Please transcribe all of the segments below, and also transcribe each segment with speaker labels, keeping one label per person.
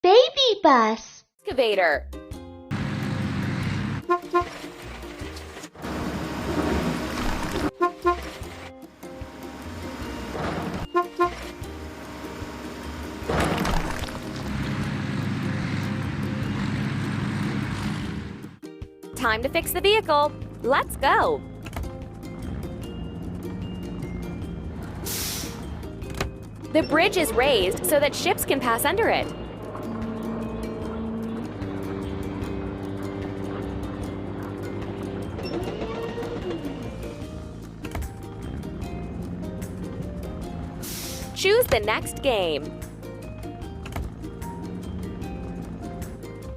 Speaker 1: Baby bus.
Speaker 2: Excavator. Time to fix the vehicle. Let's go. The bridge is raised so that ships can pass under it. Choose the next game.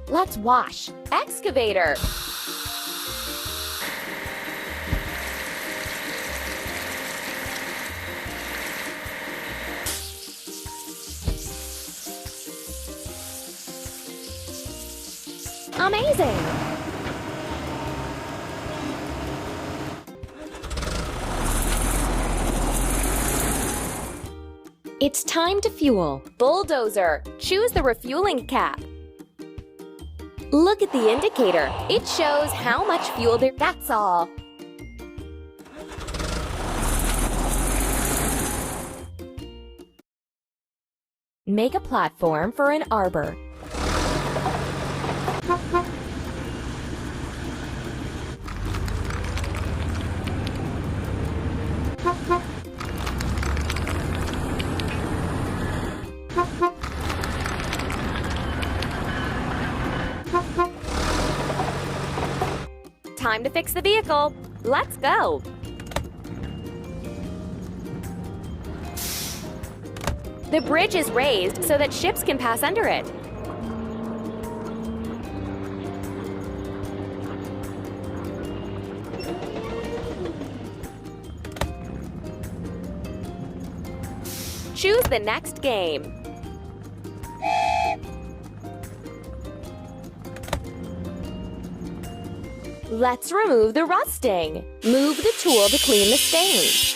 Speaker 2: Let's wash. Excavator. Amazing! It's time to fuel. Bulldozer. Choose the refueling cap. Look at the indicator. It shows how much fuel there. That's all. Make a platform for an arbor. Time to fix the vehicle. Let's go. The bridge is raised so that ships can pass under it. Choose the next game. Let's remove the rusting. Move the tool to clean the stain.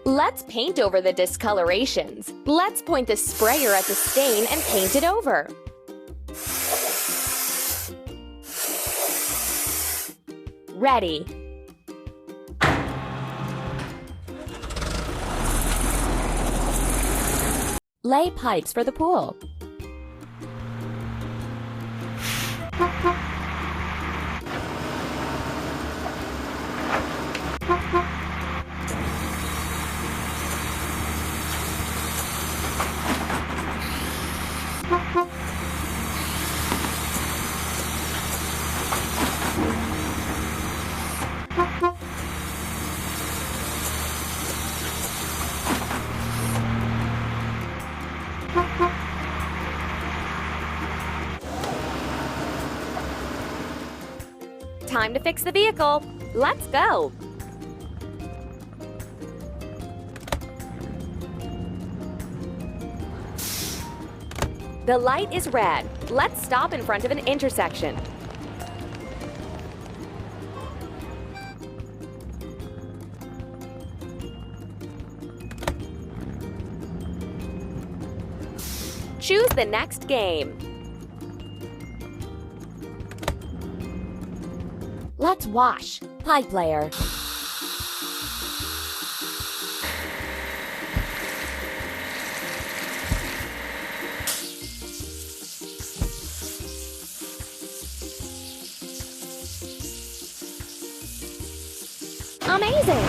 Speaker 2: Let's paint over the discolorations. Let's point the sprayer at the stain and paint it over. Ready. Lay pipes for the pool. Time to fix the vehicle. Let's go. The light is red. Let's stop in front of an intersection. Choose the next game. Let's wash. Pipe layer. Amazing!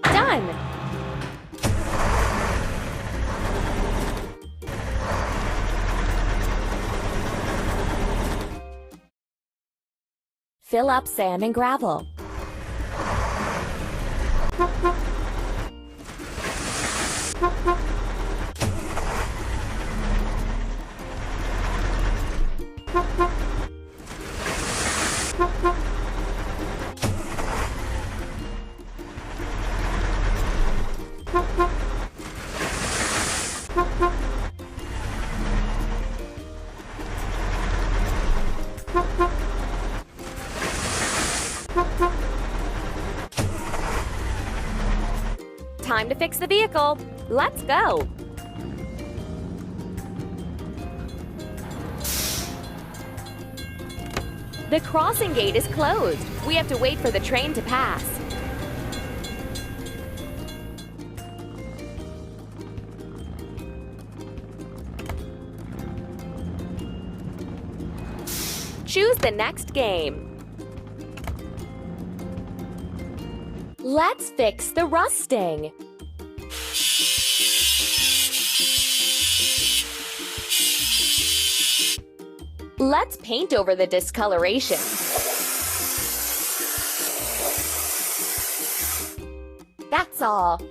Speaker 2: Done! Fill up sand and gravel. time to fix the vehicle. Let's go. The crossing gate is closed. We have to wait for the train to pass. Choose the next game. Let's fix the rusting. Let's paint over the discoloration. That's all.